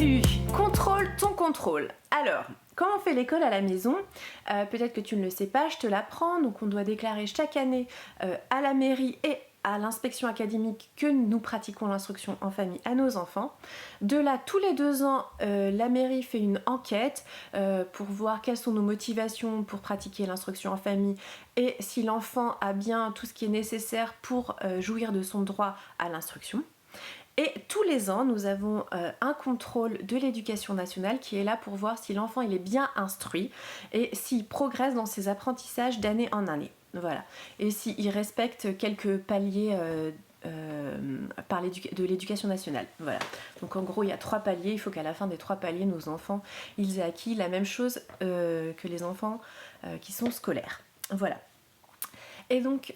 Salut! Contrôle ton contrôle. Alors, comment on fait l'école à la maison? Peut-être que tu ne le sais pas, je te l'apprends. Donc on doit déclarer chaque année à la mairie et à l'inspection académique que nous pratiquons l'instruction en famille à nos enfants. De là, tous les 2 ans, la mairie fait une enquête pour voir quelles sont nos motivations pour pratiquer l'instruction en famille et si l'enfant a bien tout ce qui est nécessaire pour jouir de son droit à l'instruction. Et tous les ans, nous avons un contrôle de l'éducation nationale qui est là pour voir si l'enfant il est bien instruit et s'il progresse dans ses apprentissages d'année en année. Voilà. Et s'il respecte quelques paliers de l'éducation nationale. Voilà. Donc en gros, il y a 3 paliers. Il faut qu'à la fin des 3 paliers, nos enfants ils aient acquis la même chose que les enfants qui sont scolaires. Voilà. Et donc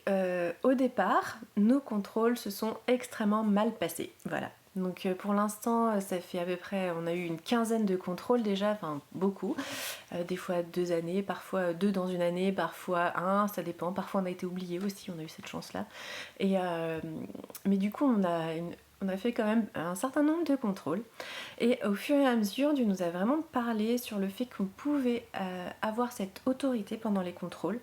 au départ, nos contrôles se sont extrêmement mal passés. Voilà. Donc pour l'instant, ça fait à peu près, on a eu une quinzaine de contrôles déjà, enfin beaucoup. Des fois 2 années, parfois 2 dans une année, parfois 1, ça dépend. Parfois on a été oublié aussi, on a eu cette chance-là. Mais du coup, on a fait quand même un certain nombre de contrôles. Et au fur et à mesure, Dieu nous a vraiment parlé sur le fait qu'on pouvait avoir cette autorité pendant les contrôles.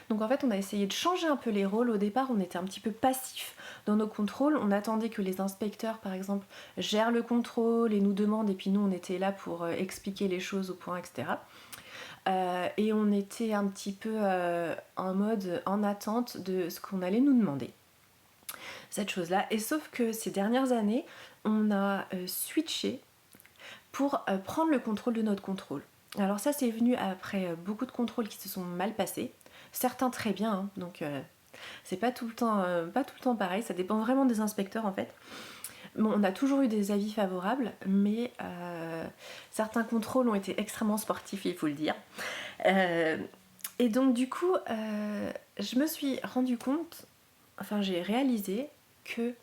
Donc en fait, on a essayé de changer un peu les rôles. Au départ, on était un petit peu passif dans nos contrôles. On attendait que les inspecteurs, par exemple, gèrent le contrôle et nous demandent. Et puis nous, on était là pour expliquer les choses au point, etc. Et on était un petit peu en mode en attente de ce qu'on allait nous demander. Cette chose-là. Et sauf que ces dernières années, on a switché pour prendre le contrôle de notre contrôle. Alors ça, c'est venu après beaucoup de contrôles qui se sont mal passés. Certains très bien, hein, donc c'est pas tout le temps pareil, ça dépend vraiment des inspecteurs en fait. Bon, on a toujours eu des avis favorables, mais certains contrôles ont été extrêmement sportifs, il faut le dire. Et donc du coup, je me suis rendu compte, enfin j'ai réalisé que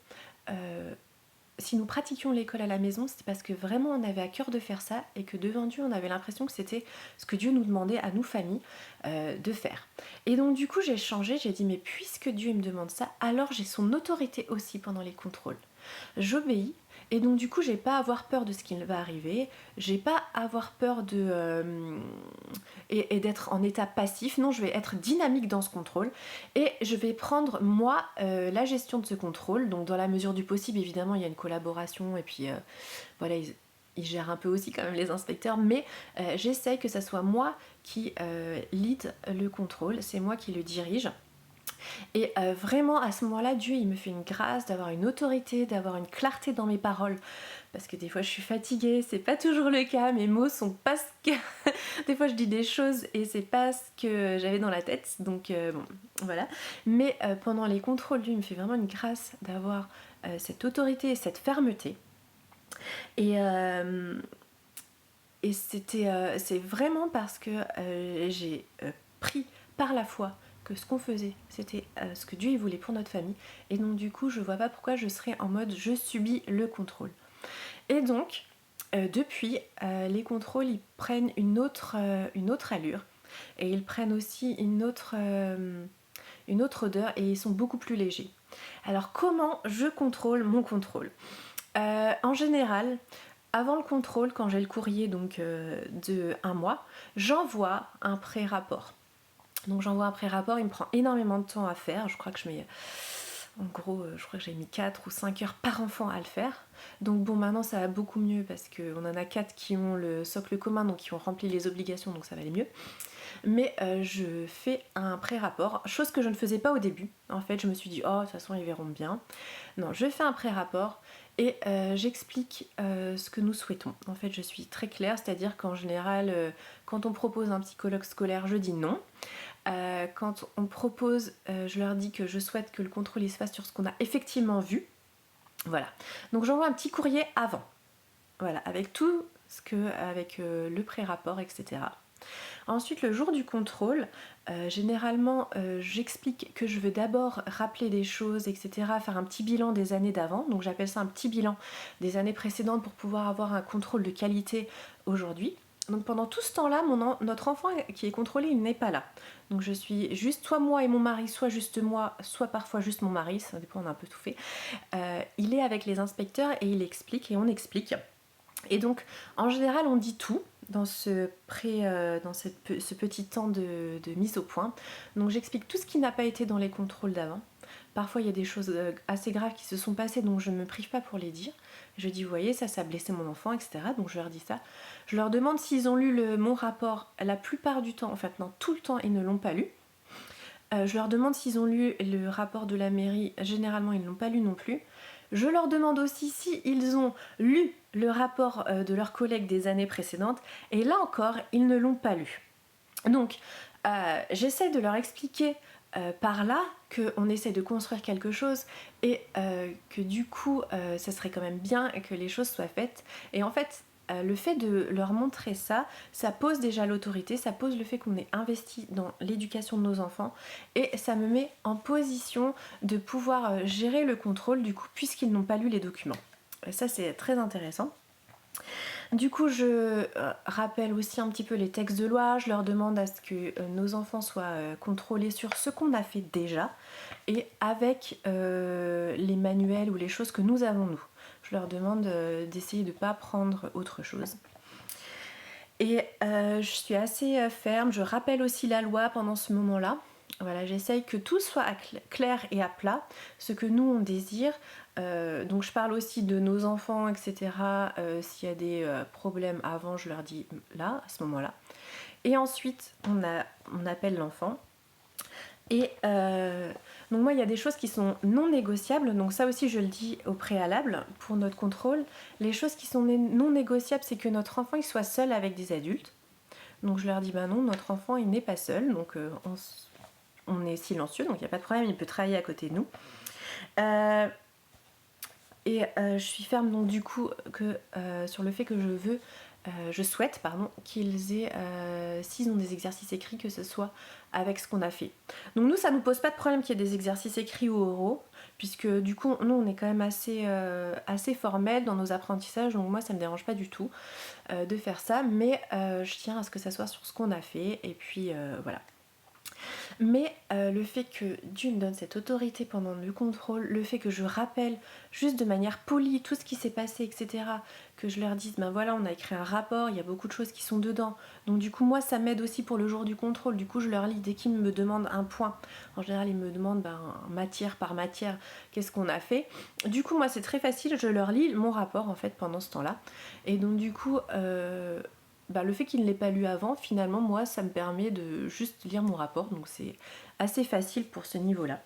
si nous pratiquions l'école à la maison, c'était parce que vraiment on avait à cœur de faire ça et que devant Dieu on avait l'impression que c'était ce que Dieu nous demandait à nous familles de faire. Et donc du coup j'ai changé, j'ai dit mais puisque Dieu me demande ça, alors j'ai son autorité aussi pendant les contrôles. J'obéis et donc du coup j'ai pas à avoir peur de ce qui va arriver, j'ai pas à avoir peur et d'être en état passif, non je vais être dynamique dans ce contrôle et je vais prendre moi la gestion de ce contrôle, donc dans la mesure du possible évidemment il y a une collaboration et puis voilà ils gèrent un peu aussi quand même les inspecteurs, mais j'essaye que ça soit moi qui lead le contrôle, c'est moi qui le dirige. Et vraiment à ce moment-là, Dieu il me fait une grâce d'avoir une autorité, d'avoir une clarté dans mes paroles. Parce que des fois je suis fatiguée, c'est pas toujours le cas, mes mots sont pas ce que... des fois je dis des choses et c'est pas ce que j'avais dans la tête, donc bon, voilà. Mais pendant les contrôles, Dieu il me fait vraiment une grâce d'avoir cette autorité et cette fermeté. Et c'est vraiment parce que j'ai pris par la foi que ce qu'on faisait, c'était ce que Dieu il voulait pour notre famille. Et donc du coup, je vois pas pourquoi je serais en mode je subis le contrôle. Et donc, depuis, les contrôles, ils prennent une autre allure. Et ils prennent aussi une autre odeur et ils sont beaucoup plus légers. Alors comment je contrôle mon contrôle? En général, avant le contrôle, quand j'ai le courrier donc de 1 mois, j'envoie un pré-rapport. Donc j'envoie un pré-rapport, il me prend énormément de temps à faire, je crois que en gros, je crois que j'ai mis 4 ou 5 heures par enfant à le faire. Donc bon, maintenant ça va beaucoup mieux parce qu'on en a 4 qui ont le socle commun, donc qui ont rempli les obligations, donc ça va aller mieux. Mais je fais un pré-rapport, chose que je ne faisais pas au début. En fait, je me suis dit, oh, de toute façon, ils verront bien. Non, je fais un pré-rapport et j'explique ce que nous souhaitons. En fait, je suis très claire, c'est-à-dire qu'en général, quand on propose un psychologue scolaire, je dis non. Quand on propose, je leur dis que je souhaite que le contrôle se fasse sur ce qu'on a effectivement vu. Voilà. Donc j'envoie un petit courrier avant. Voilà, avec tout ce que, avec le pré-rapport, etc. Ensuite, le jour du contrôle, généralement, j'explique que je veux d'abord rappeler des choses, etc., faire un petit bilan des années d'avant. Donc j'appelle ça un petit bilan des années précédentes pour pouvoir avoir un contrôle de qualité aujourd'hui. Donc pendant tout ce temps-là, notre enfant qui est contrôlé, il n'est pas là. Donc je suis juste soit moi et mon mari, soit juste moi, soit parfois juste mon mari, ça dépend, on a un peu tout fait. Il est avec les inspecteurs et il explique et on explique. Et donc, en général, on dit tout dans ce petit temps de mise au point. Donc, j'explique tout ce qui n'a pas été dans les contrôles d'avant. Parfois, il y a des choses assez graves qui se sont passées, donc je ne me prive pas pour les dire. Je dis, vous voyez, ça a blessé mon enfant, etc. Donc, je leur dis ça. Je leur demande s'ils ont lu mon rapport. La plupart du temps, en fait, non, tout le temps, ils ne l'ont pas lu. Je leur demande s'ils ont lu le rapport de la mairie. Généralement, ils ne l'ont pas lu non plus. Je leur demande aussi s'ils ont lu le rapport de leurs collègues des années précédentes. Et là encore, ils ne l'ont pas lu. Donc, j'essaie de leur expliquer par là qu'on essaie de construire quelque chose et que du coup, ça serait quand même bien que les choses soient faites. Et en fait, le fait de leur montrer ça, ça pose déjà l'autorité, ça pose le fait qu'on est investi dans l'éducation de nos enfants et ça me met en position de pouvoir gérer le contrôle du coup puisqu'ils n'ont pas lu les documents. Et ça c'est très intéressant. Du coup, je rappelle aussi un petit peu les textes de loi, je leur demande à ce que nos enfants soient contrôlés sur ce qu'on a fait déjà et avec les manuels ou les choses que nous avons nous. Je leur demande d'essayer de ne pas prendre autre chose. Et je suis assez ferme, je rappelle aussi la loi pendant ce moment-là. Voilà, j'essaye que tout soit clair et à plat, ce que nous on désire. Donc je parle aussi de nos enfants, etc. S'il y a des problèmes avant, je leur dis là, à ce moment-là. Et ensuite, on appelle l'enfant. Et donc moi, il y a des choses qui sont non négociables. Donc ça aussi, je le dis au préalable pour notre contrôle. Les choses qui sont non négociables, c'est que notre enfant il soit seul avec des adultes. Donc je leur dis, ben non, notre enfant il n'est pas seul. Donc on est silencieux, donc il n'y a pas de problème, il peut travailler à côté de nous. Je suis ferme donc du coup que sur le fait que je souhaite qu'ils aient, s'ils ont des exercices écrits, que ce soit avec ce qu'on a fait. Donc nous, ça nous pose pas de problème qu'il y ait des exercices écrits ou oraux, puisque du coup, nous, on est quand même assez formel dans nos apprentissages, donc moi, ça me dérange pas du tout de faire ça, mais je tiens à ce que ça soit sur ce qu'on a fait, et puis voilà. Mais le fait que Dieu me donne cette autorité pendant le contrôle, le fait que je rappelle juste de manière polie tout ce qui s'est passé, etc., que je leur dise, ben voilà, on a écrit un rapport, il y a beaucoup de choses qui sont dedans. Donc du coup, moi, ça m'aide aussi pour le jour du contrôle. Du coup, je leur lis dès qu'ils me demandent un point. En général, ils me demandent matière par matière, qu'est-ce qu'on a fait. Du coup, moi, c'est très facile, je leur lis mon rapport, en fait, pendant ce temps-là. Et donc du coup... le fait qu'il ne l'ait pas lu avant, finalement, moi, ça me permet de juste lire mon rapport. Donc c'est assez facile pour ce niveau-là.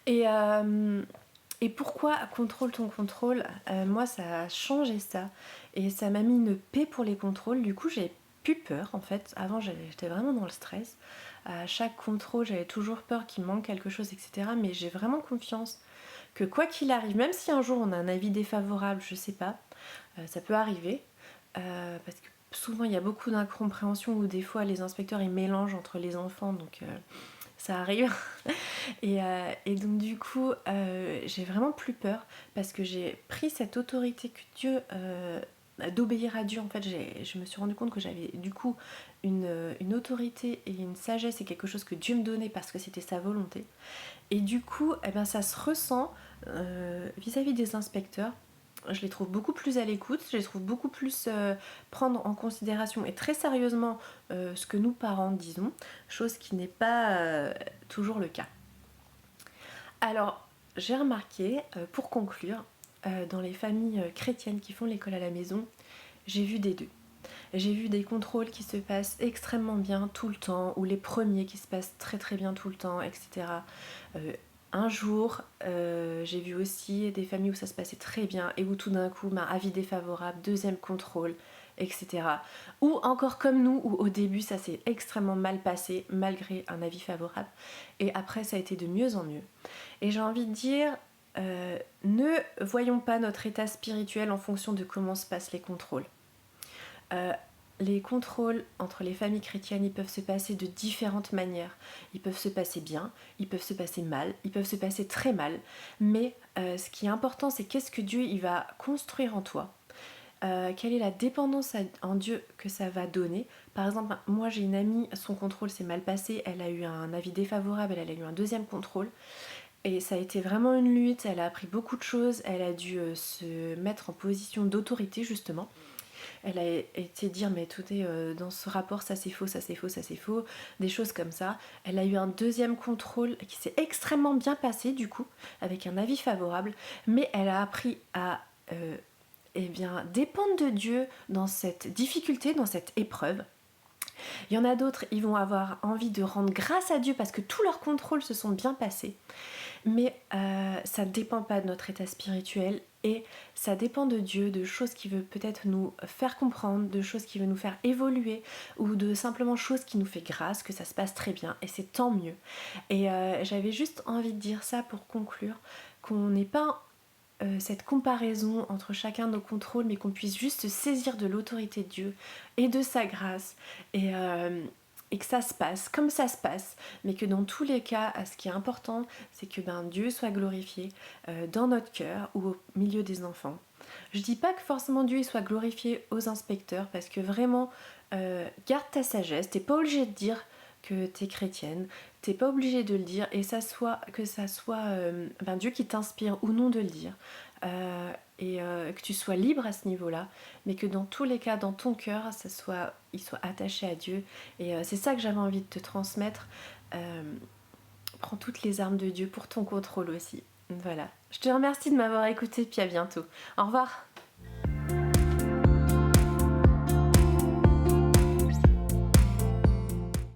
Et pourquoi contrôle ton contrôle, moi, ça a changé ça. Et ça m'a mis une paix pour les contrôles. Du coup, j'ai plus peur, en fait. Avant, j'étais vraiment dans le stress. À chaque contrôle, j'avais toujours peur qu'il manque quelque chose, etc. Mais j'ai vraiment confiance que quoi qu'il arrive, même si un jour on a un avis défavorable, je sais pas, ça peut arriver. Parce que souvent il y a beaucoup d'incompréhension où des fois les inspecteurs ils mélangent entre les enfants, donc ça arrive. et donc du coup j'ai vraiment plus peur parce que j'ai pris cette autorité que Dieu d'obéir à Dieu. En fait je me suis rendu compte que j'avais du coup une autorité et une sagesse et quelque chose que Dieu me donnait parce que c'était sa volonté. Et du coup ça se ressent vis-à-vis des inspecteurs. Je les trouve beaucoup plus à l'écoute, je les trouve beaucoup plus prendre en considération et très sérieusement ce que nous parents disons, chose qui n'est pas toujours le cas. Alors, j'ai remarqué, pour conclure, dans les familles chrétiennes qui font l'école à la maison, j'ai vu des deux. J'ai vu des contrôles qui se passent extrêmement bien tout le temps, ou les premiers qui se passent très très bien tout le temps, etc. Un jour, j'ai vu aussi des familles où ça se passait très bien et où tout d'un coup, avis défavorable, deuxième contrôle, etc. Ou encore comme nous, où au début ça s'est extrêmement mal passé malgré un avis favorable et après ça a été de mieux en mieux. Et j'ai envie de dire, ne voyons pas notre état spirituel en fonction de comment se passent les contrôles. Les contrôles entre les familles chrétiennes, ils peuvent se passer de différentes manières. Ils peuvent se passer bien, ils peuvent se passer mal, ils peuvent se passer très mal. Mais ce qui est important, c'est qu'est-ce que Dieu il va construire en toi. Quelle est la dépendance en Dieu que ça va donner. Par exemple, moi j'ai une amie, son contrôle s'est mal passé, elle a eu un avis défavorable, elle a eu un deuxième contrôle. Et ça a été vraiment une lutte, elle a appris beaucoup de choses, elle a dû se mettre en position d'autorité justement. Elle a été dire mais tout est dans ce rapport, ça c'est faux, ça c'est faux, ça c'est faux, des choses comme ça. Elle a eu un deuxième contrôle qui s'est extrêmement bien passé du coup, avec un avis favorable, mais elle a appris à eh bien, dépendre de Dieu dans cette difficulté, dans cette épreuve. Il y en a d'autres, ils vont avoir envie de rendre grâce à Dieu parce que tous leurs contrôles se sont bien passés. Mais ça ne dépend pas de notre état spirituel et ça dépend de Dieu, de choses qui veut peut-être nous faire comprendre, de choses qui veut nous faire évoluer ou de simplement choses qui nous fait grâce, que ça se passe très bien et c'est tant mieux. Et j'avais juste envie de dire ça pour conclure, qu'on n'ait pas cette comparaison entre chacun de nos contrôles, mais qu'on puisse juste se saisir de l'autorité de Dieu et de sa grâce et que ça se passe comme ça se passe, mais que dans tous les cas, ce qui est important, c'est que Dieu soit glorifié dans notre cœur ou au milieu des enfants. Je dis pas que forcément Dieu soit glorifié aux inspecteurs, parce que vraiment, garde ta sagesse, t'es pas obligé de dire que t'es chrétienne, t'es pas obligé de le dire, et que ça soit Dieu qui t'inspire ou non de le dire, que tu sois libre à ce niveau-là, mais que dans tous les cas, dans ton cœur, il soit attaché à Dieu, et c'est ça que j'avais envie de te transmettre. Prends toutes les armes de Dieu pour ton contrôle aussi. Voilà. Je te remercie de m'avoir écouté, puis à bientôt. Au revoir.